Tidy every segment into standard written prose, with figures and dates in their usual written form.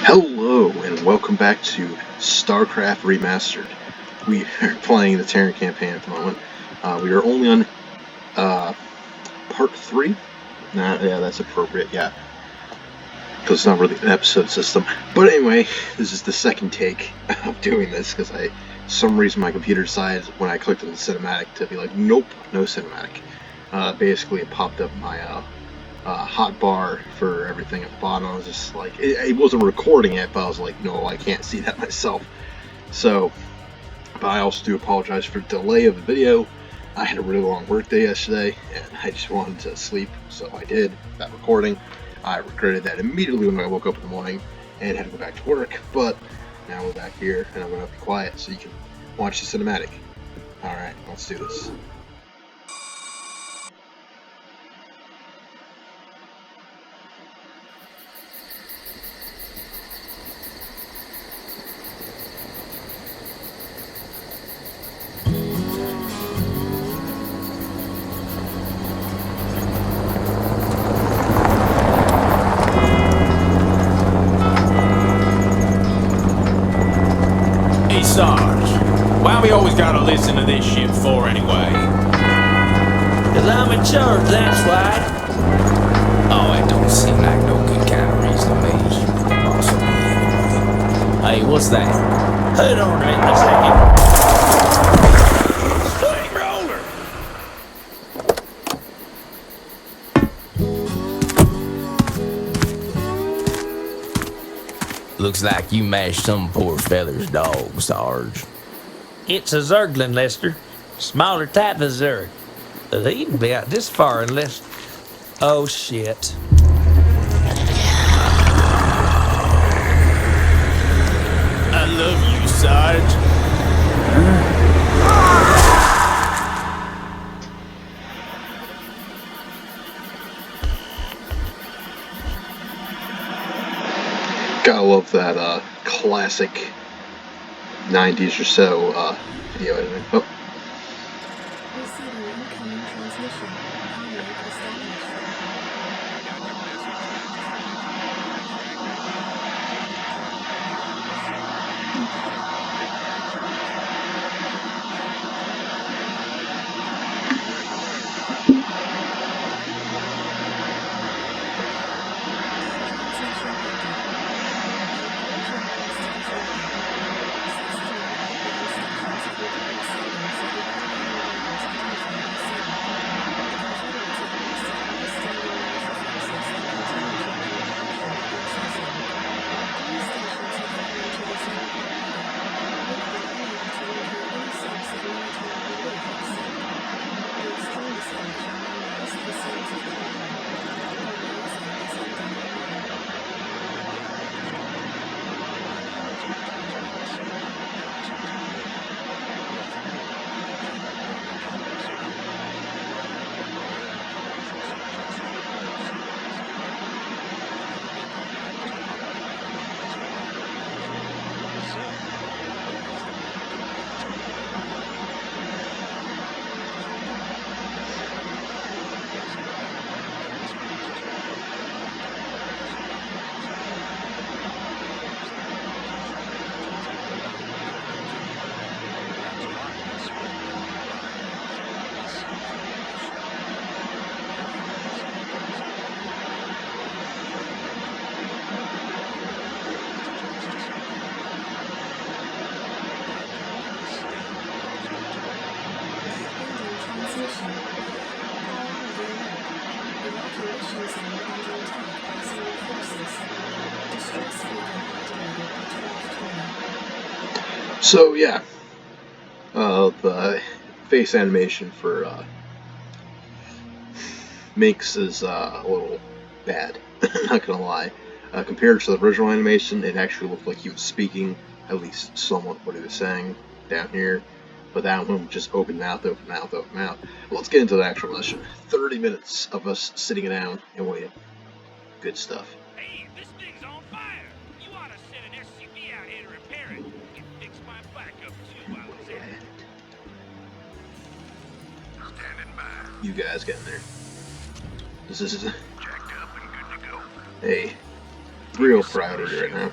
Hello and welcome back to Starcraft Remastered. We are playing the Terran campaign at the moment. We are only on part 3. Yeah, that's appropriate, yeah. Because it's not really an episode system. But anyway, this is the second take of doing this because for some reason my computer decided when I clicked on the cinematic to be like, nope, no cinematic. Basically it popped up my hot bar for everything at the bottom. I was just like, it wasn't recording it, but I was like, no, I can't see that myself. So, but I also do apologize for the delay of the video. I had a really long work day yesterday, and I just wanted to sleep, so I did that recording. I regretted that immediately when I woke up in the morning and had to go back to work, but now we're back here, and I'm going to be quiet so you can watch the cinematic. Alright, let's do this. Hey, Sarge, why we always gotta listen to this shit for anyway? Cause I'm in charge, that's why. Oh, it don't seem like no good kind of reason to me. Possibly anyway. Hey, what's that? Hold on a second. Swing roller! Looks like you mashed some poor feller's dog, Sarge. It's a Zerglin, Lester. Smaller type of Zerg. They even be out this far unless... Oh, shit. I love you, Sarge. Gotta love that classic 90s or so video editing. Oh. Receiving incoming transmission. Download established. Transmission ended. Calculation process ready. System base stations critical settings for primary radars attention be set. The Confederacy requested all standing naval forces to continue to hold action against the Zerg. 3 stations have fallen to the Zerg already. They have been unable to locate any source of military relief except the extremist faction known as the Sons of Khorala. Their liaison is unknown. Ending transmission. Priority alert. Evacuation zone under attack by Zerg forces. Distress beacon activated at 12:20. So yeah, the face animation for Minx is a little bad. Not gonna lie. Compared to the original animation, it actually looked like he was speaking, at least somewhat what he was saying down here. But that one just open mouth, open mouth, open mouth. Well, let's get into the actual mission. 30 minutes of us sitting down and waiting. Good stuff. Hey, this thing's on fire! You ought to send an SCP out here to repair it. And fix my backup too while it's at it. Standing by. You guys get in there. This is Jacked up and good to go. a real priority right now.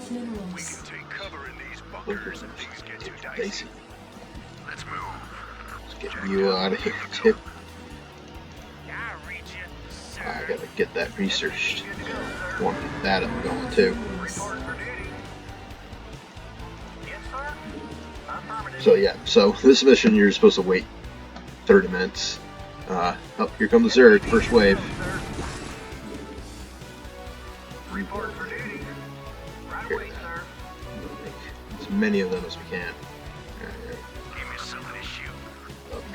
of minerals. Take cover in these Bunkers bunkers and if things get too dicey. dicey. Let's move. Let's get you out of here, too. I read you, sir. I gotta get that researched. Want to get that up and going, too. So yeah, so this mission you're supposed to wait 30 minutes. Oh, here come the Zerg, first wave. Here, make as many of them as we can. Alright.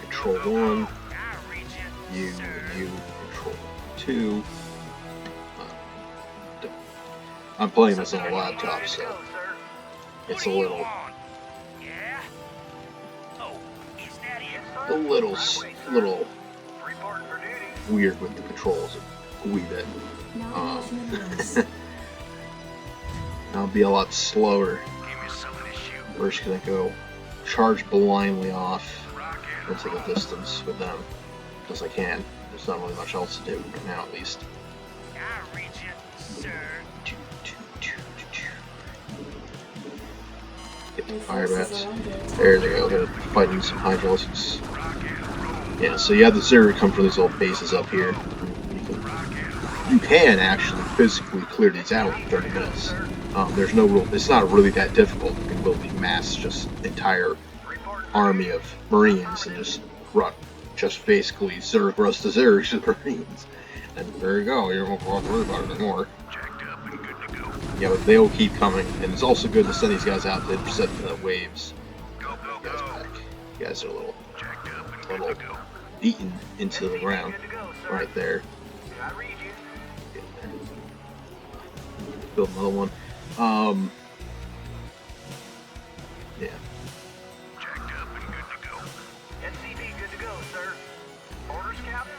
Control 1. You, control 2. I'm playing this on a laptop, so it's a little weird with the controls, a wee bit. Now of minerals. I'll be a lot slower. We're just gonna go charge blindly off into the distance with them, because I can. There's not really much else to do right now, at least. I read you, sir. Get the fire bats. There they go. They're fighting some hydraulics. Yeah, so you have the Zerg come from these little bases up here. You can actually physically clear these out in 30 minutes. There's no rule. It's not really that difficult. You can literally mass just entire army of Marines and just basically Zerg rust the Zerg to the Marines. And there you go. You don't have to worry about it anymore. Yeah, but they'll keep coming, and it's also good to send these guys out to intercept the waves. You guys back. You guys are a little beaten into the ground right there. Build another one. Yeah. Jacked up and good to go. SCV good to go, sir. Orders, Captain.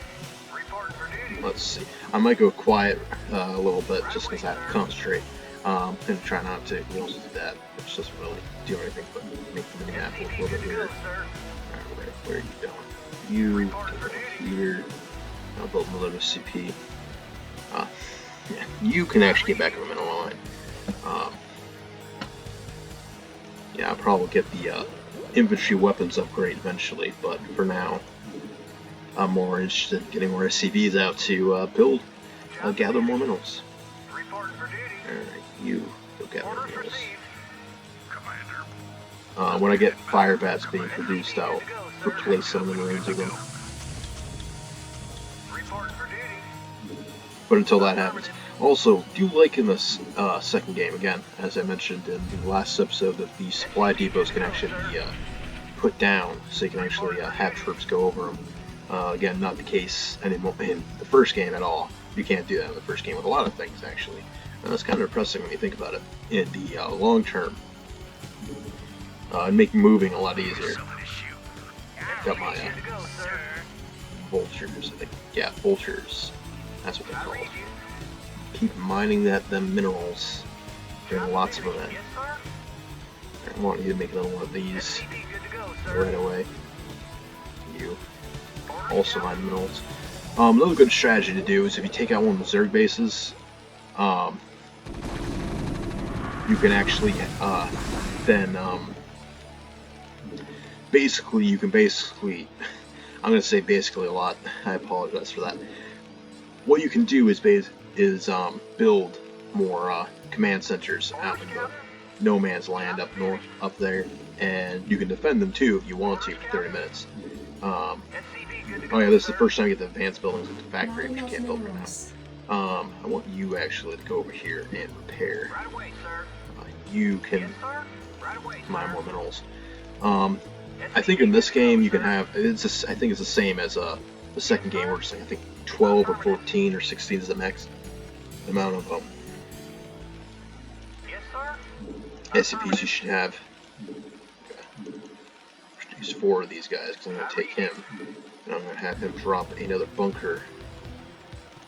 Reporting for duty. Let's see. I might go quiet a little bit just because I have to concentrate. And try not to do that, which doesn't really do anything but make the mini-map look a little bit weird. Alright, where are you going? You get over here. I'll build another CP. Yeah, you can actually get back in the middle line. Yeah, I'll probably get the infantry weapons upgrade eventually, but for now, I'm more interested in getting more SCVs out to gather more minerals. Alright, you go gather minerals. When I get fire bats being produced, I'll replace some of the Marines with them. But until that happens. Also, do like in this second game, again, as I mentioned in the last episode, that the supply depots can actually be put down, so you can actually have troops go over them. Again, not the case anymore in the first game at all. You can't do that in the first game with a lot of things, actually. That's kind of depressing when you think about it. In the long term, it'd make moving a lot easier. Got my vultures, I think. Yeah, vultures. That's what they're called. Keep mining them minerals. Getting lots of them in. I want you to make another one of these right away. You also mine minerals. Another good strategy to do is if you take out one of the Zerg bases, you can actually then basically I'm gonna say basically a lot. I apologize for that. What you can do is build more command centers out in the no man's land up there, and you can defend them too if you want to for 30 minutes. Oh yeah, this is the first time you get the advanced buildings at the factory, which you can't build right now. I want you actually to go over here and repair. You can mine more minerals. I think in this game you can have I think it's the same as the second game, where it's like, I think 12 or 14 or 16 is the max amount of SCPs you should have. Okay. Use 4 of these guys because I'm going to take him, and I'm going to have him drop another bunker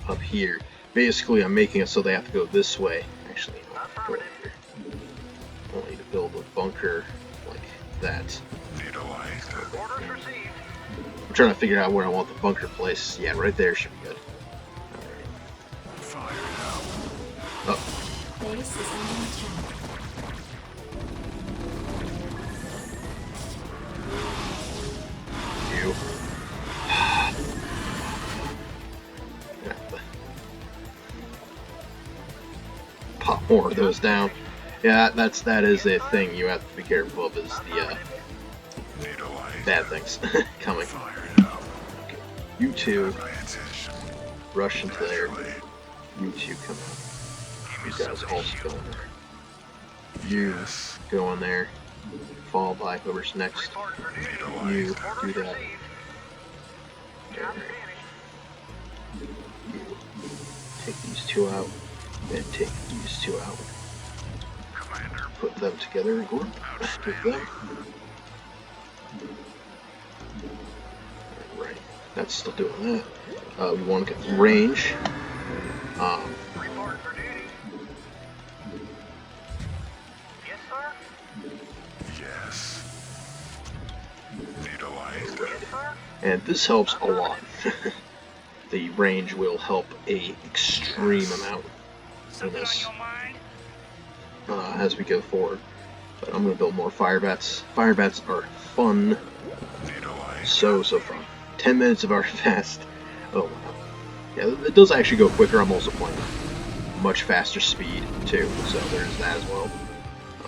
up here. Basically, I'm making it so they have to go this way. Actually, I'll go over here. I want you to build a bunker like that. I'm trying to figure out where I want the bunker placed. Yeah, right there should be good. Alright. Oh. Base is under attack. you. Pop more of those down. Yeah, that is a thing you have to be careful of, is the bad things coming. Okay. You two rush into there. You two come out. You guys also go in there. You go in there. Followed by whoever's next. You do that. There. You take these two out. And take these two out. Put them together in group. Take them. Right. That's still doing that. We want to get range. And this helps a lot. The range will help a extreme amount in this as we go forward. But I'm going to build more fire bats. Fire bats are fun. So fun. 10 minutes of our fast. Oh wow. Yeah, it does actually go quicker. I'm also playing much faster speed too, so there's that as well.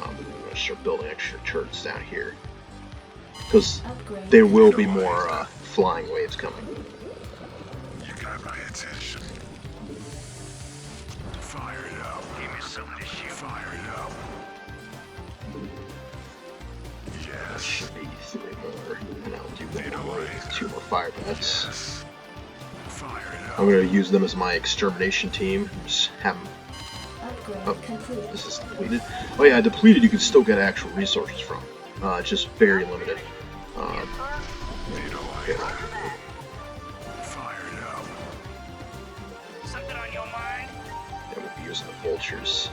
I'm going to start building extra turrets down here, because there will be more flying waves coming. You got my attention. Fire it up. Give me something to shoot. Fire it up. Yes. Should be 3 more, and I'll do 1 more with 2 more fire bats. Yes. Fire it up. I'm going to use them as my extermination team. Just have them. Oh, Complete. this is depleted. Oh yeah, depleted you can still get actual resources from. Just very limited. Fire it up. Something on your mind? And we'll be using the vultures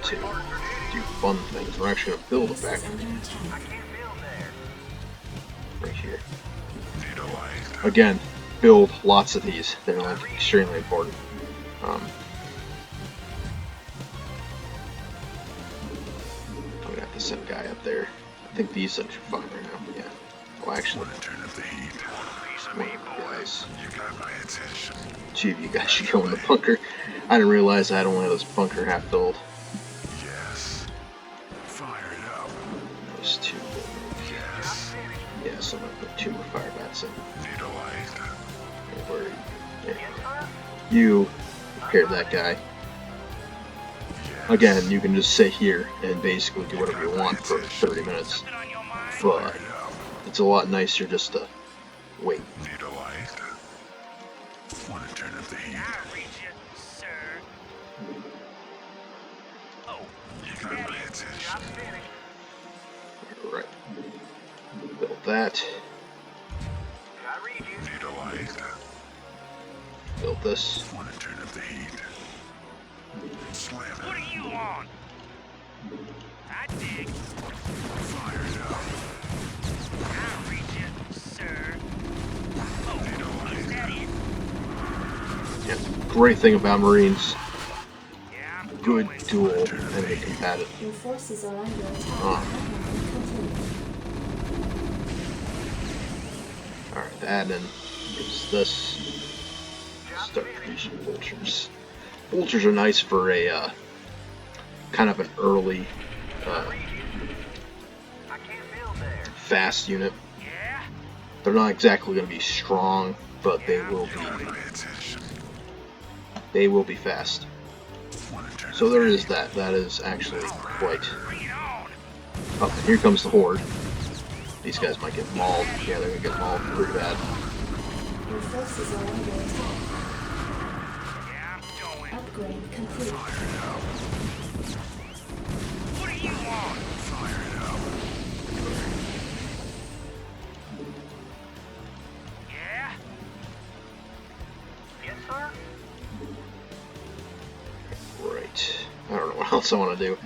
to do fun things. We're actually going to build a factory right here. Again, build lots of these. They're like extremely important. We got the same guy up there. I think these things are fine right now. Yeah. Well, actually, Turn up the heat. one of you guys. You got my attention. 2 of you guys should go in the bunker. I didn't realize I had only this bunker half filled. Yes. Fire it up. Those 2. Yes. Yeah, so I'm gonna put 2 more fire bats in. Need a light. Where are you? Yeah. You repair that guy. Yes. Again, you can just sit here and basically do whatever you want for 30 minutes. Something on your mind? But it's a lot nicer just to wait. Need a light. Want to turn up the heat. I'll reach you, sir. Oh, You got my attention. Alright. Build that. Need a light. Build this. Want to turn up the heat. Slam what it. are you on? I dig. Fire it up. I'll reach you, sir. Need a Oh, is that light. it? Yeah. Great thing about Marines. Yeah, I'm Good going. dual enemy compatible. Your forces are under attack. Ah. Complete. Alright, the admin gives this. Start producing vultures. Vultures are nice for a kind of an early fast unit. Yeah? They're not exactly going to be strong, but they will be. My attention. They will be fast. Want to turn So up there the is that. That is actually quite. Bring it on. Oh, and here comes the horde. These guys might get mauled. Yeah, they're gonna get mauled pretty bad. Your forces are under attack. Yeah, I'm going. Upgrade complete. What are you on? Fire it up. Yeah? Yes, sir? Right. I don't know what else I want to do.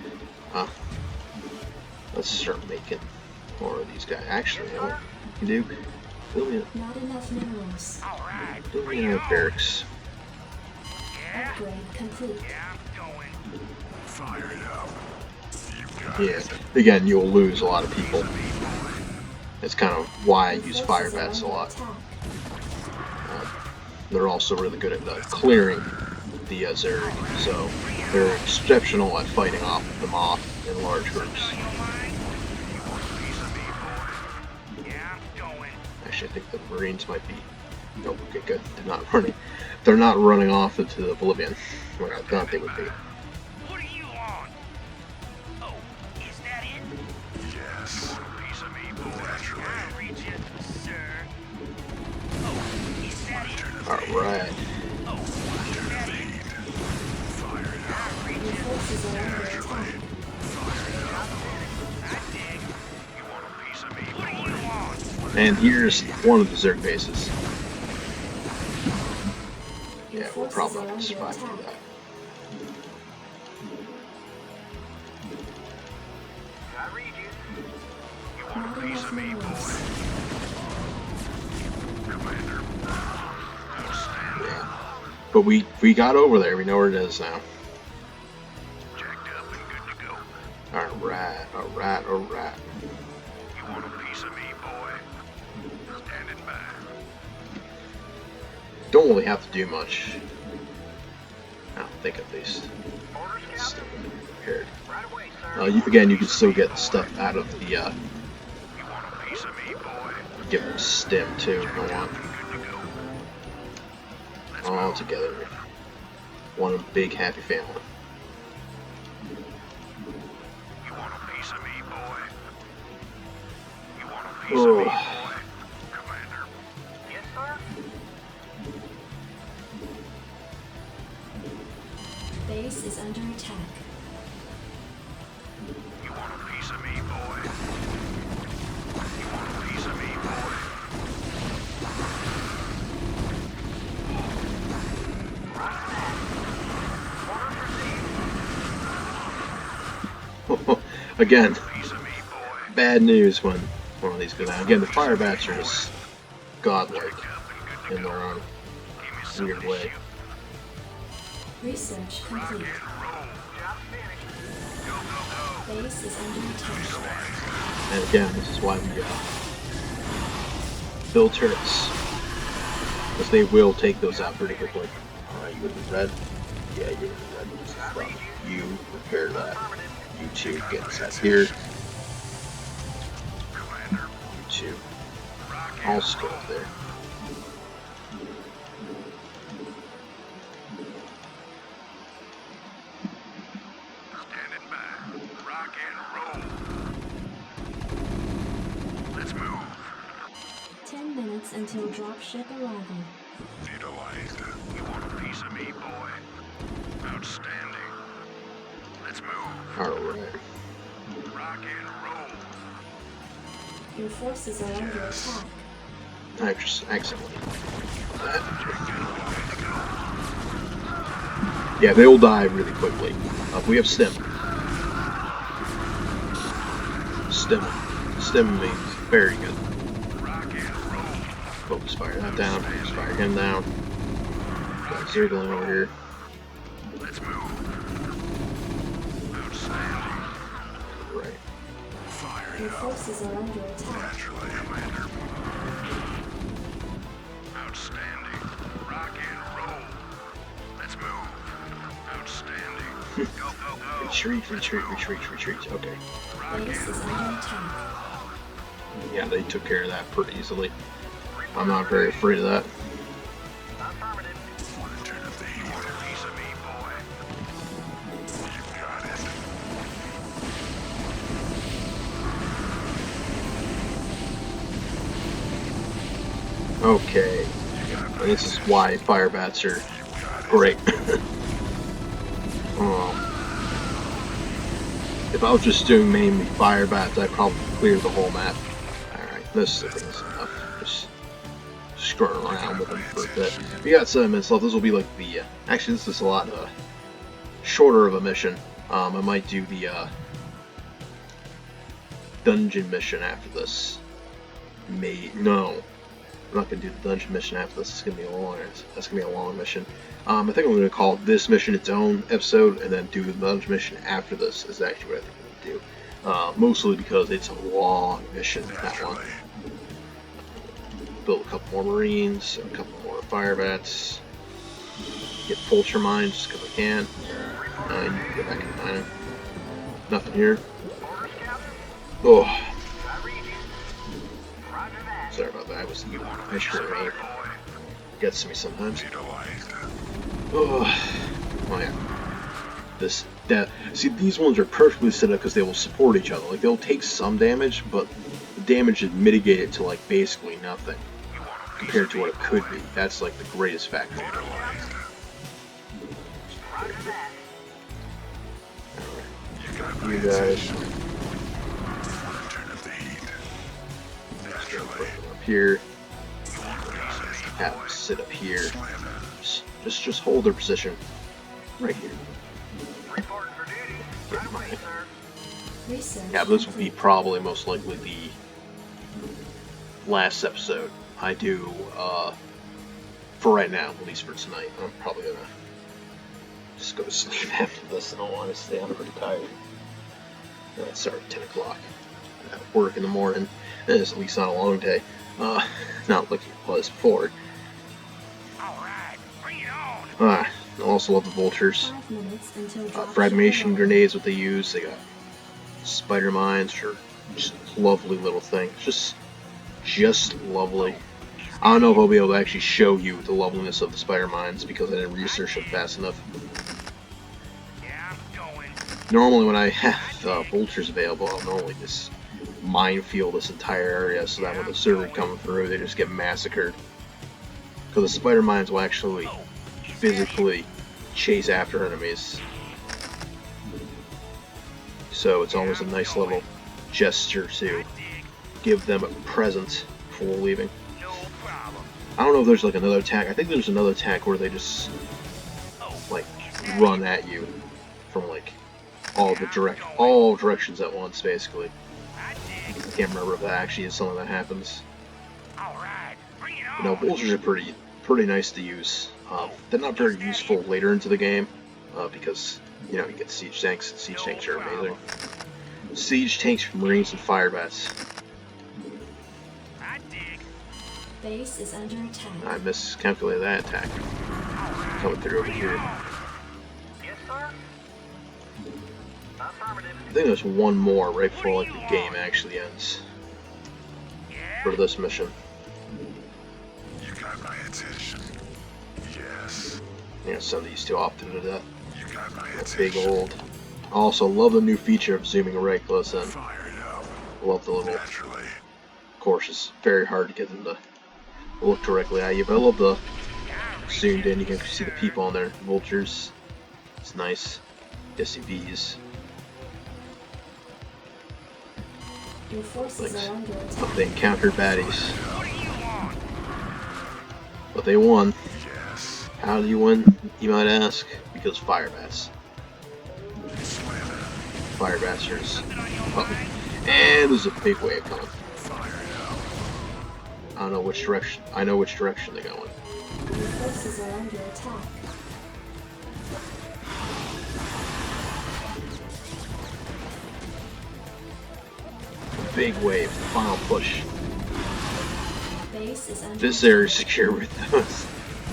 Let's start making more of these guys. Actually, you know what you can do? Build me Not enough minerals. Alright, build bring me it a on. barracks. Yeah? Upgrade complete. Yeah, I'm going. Fire it up. You got Yeah. it. Again, you'll lose a lot of people That's kind of why I Your use forces fire are bats a under lot. attack. They're also really good at clearing the Zerg, so they're exceptional at fighting off the moth in large groups. Actually, I think the Marines might be. Nope, okay, good. They're not running. They're not running off into oblivion, where I thought they would be. What are you on? Oh, is that it? Yes. Piece of me, boy. Naturally. I reach it, sir. Oh, is that it? All right. Oh, is that it? Fire it up. I reach Your it. forces are under attack. I dig. You want a piece of me? What are you on? And here's one of the Zerg bases. Your Yeah, we're forces probably are not going to under survive through attack. that. I read you. Not enough minerals. Yeah. But we got over there. We know where it is now. Jacked up and good to go. Alright, alright, alright. You want a piece of me, boy? Standing by. Don't really have to do much. I don't think, at least. Orders, It's still Captain. prepared. Right away, sir. Again, you can still get stuff out of the, You want a piece of me, boy? give them stim too if you want. Good to go. All together. One big happy family. You want a piece of me, boy? You want a piece of me, Oh, boy? Commander. Yes, sir? Base is under attack. You want a piece of me, boy? You want a piece of me, boy? again, Piece of me, boy. bad news when one of these goes down. Again, the fire bats are just godlike in their own weird way. Research complete. Base is under attack. And again, this is why we build turrets, because they will take those out pretty quickly. Alright, you in the red? Yeah, you're in the red. Well, you repair that. You two get set here. You two. I'll just go up there. Standing by. Rock and roll. Let's move. 10 minutes until dropship arrival. Neutralized. You want a piece of me, boy? Outstanding. Let's move. Alright. Rock and roll. Your forces are under attack. I just accidentally. Yeah, they will die really quickly. We have stim. Stim means very good. Focus fire that down. Focus fire him down. Got Zergling over here. Let's move. Outstanding. Right. Fire Your it up. forces are under attack. Naturally. Commander. Outstanding. Rock and roll. Let's move. Outstanding. Go, go, go. Retreat, retreat, retreat, retreat. Okay. Base is under attack. Yeah, they took care of that pretty easily. I'm not very afraid of that. Affirmative. Want to turn up the heat? Want a piece of me, boy? You got it. Okay. And this is why fire bats are great. If I was just doing mainly fire bats, I'd probably clear the whole map. Alright, this is enough. Just screwing around with them for a bit. We got 7 minutes left. This will be like the... actually, this is a lot shorter of a mission. I might do the dungeon mission after this. No. I'm not going to do the dungeon mission after this. It's going to be a long... That's going to be a long mission. I think I'm going to call this mission its own episode, and then do the dungeon mission after this is actually what I think I'm going to do. Mostly because it's a long mission, that one. build a couple more Marines, a couple more fire bats, get vulture mines just because I can. You can go back in the mine. Nothing here. Oh. Sorry about that. I was you. I should have aimed. Gets to me sometimes. Oh yeah. See, these ones are perfectly set up because they will support each other. Like, they'll take some damage, but the damage is mitigated to, like, basically nothing compared to what it could be. That's, like, the greatest factor. Alright. You guys. Put them up here. Have them sit up here. Just hold their position. Right here. Yeah, but this will be probably most likely the last episode I do, for right now, at least for tonight. I'm probably gonna just go to sleep after this, in all honesty. I'm pretty tired. It started at 10 o'clock. I have work in the morning, and it's at least not a long day. Not like it was before. Alright, bring it on! I also love the vultures. Fragmentation grenades, what they use. They got spider mines, which are just a lovely little thing. Just lovely. I don't know if I'll be able to actually show you the loveliness of the spider mines because I didn't research them fast enough. Yeah, I'm going. Normally when I have vultures available, I'll normally just minefield this entire area so that when the server coming through, they just get massacred. Because the spider mines will actually physically chase after enemies. So it's always a nice little gesture to give them a present before leaving. No problem. I don't know if there's like another attack. I think there's another attack where they just like run at you from like all directions at once, basically. I can't remember if that actually is something that happens. Alright, bring it on. You know, vultures are pretty nice to use. They're not very useful later into the game because you know you get siege tanks. Siege tanks are amazing. Siege tanks, Marines, and fire bats. I dig. Base is under attack. I miscalculated that attack. Coming through over here. Yes, sir. Affirmative. I think there's one more right before like the game actually ends for this mission. You got my attention. Yes. Yeah, send these two off to death. You got my Big attention. old. I also love the new feature of zooming right close in. Fired up. Love the little. Naturally. Of course, it's very hard to get them to look directly at you, but I love the zoomed in. You can see the people on there. Vultures. It's nice. SCVs. Your forces are under But attack. they encountered baddies. What do you want? But they won. Yes. How did you win, you might ask? Because fire bats. Fire bats are just up. And there's a big wave coming. I don't know which direction. I know which direction they're going. Your forces are under attack. Big wave. Final push. Base is under This attack. area is secure with us.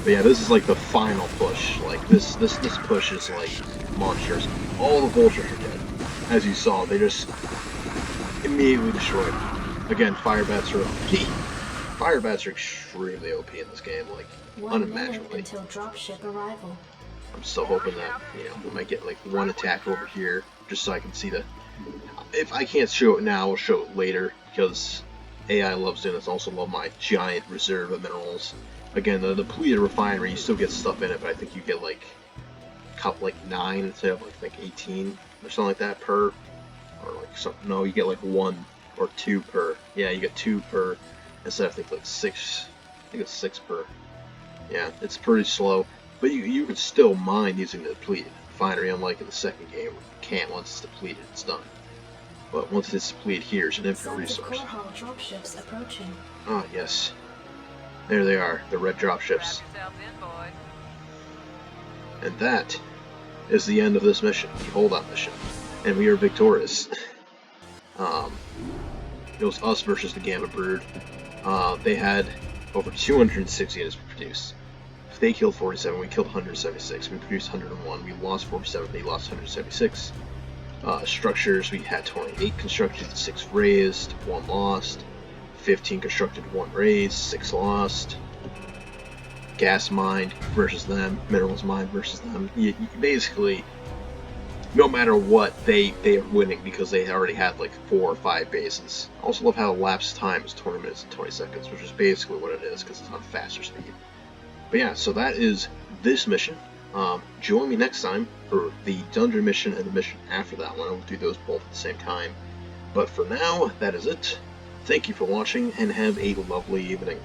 But yeah, this is like the final push. Like this push is like monstrous. All the vultures are dead. As you saw, they just immediately destroyed. Again, fire bats are OP. Fire bats are extremely OP in this game, like 1 minute unimaginably. until dropship arrival. I'm still hoping that, you know, we might get like one attack over here, just so I can see the. If I can't show it now, I'll show it later because AI loves doing this. I also love my giant reserve of minerals. Again, the depleted refinery, you still get stuff in it, but I think you get like 9 instead of like 18 or something like that per, or like something. No, you get like 1 or 2 per. Yeah, you get 2 per instead of I think like 6. I think it's 6 per. Yeah, it's pretty slow, but you can still mine using the depleted refinery, unlike in the second game. You can't once it's depleted, it's done. But once it's depleted, here's an infinite resource. Khorala dropships approaching. Ah, yes. There they are, the red dropships. And that is the end of this mission, the holdout mission. And we are victorious. It was us versus the Gamma Brood. They had over 260 units were produced. If they killed 47, we killed 176. We produced 101. We lost 47. They lost 176. Structures, we had 28 constructed, 6 raised, 1 lost. 15 constructed, 1 raised, 6 lost. Gas mined versus them, minerals mined versus them. You basically, no matter what, they are winning because they already had like 4 or 5 bases. I also love how elapsed time is 20 minutes and 20 seconds, which is basically what it is because it's on faster speed. But yeah, so that is this mission. Join me next time for the dungeon mission and the mission after that one. I will do those both at the same time. But for now, that is it. Thank you for watching and have a lovely evening.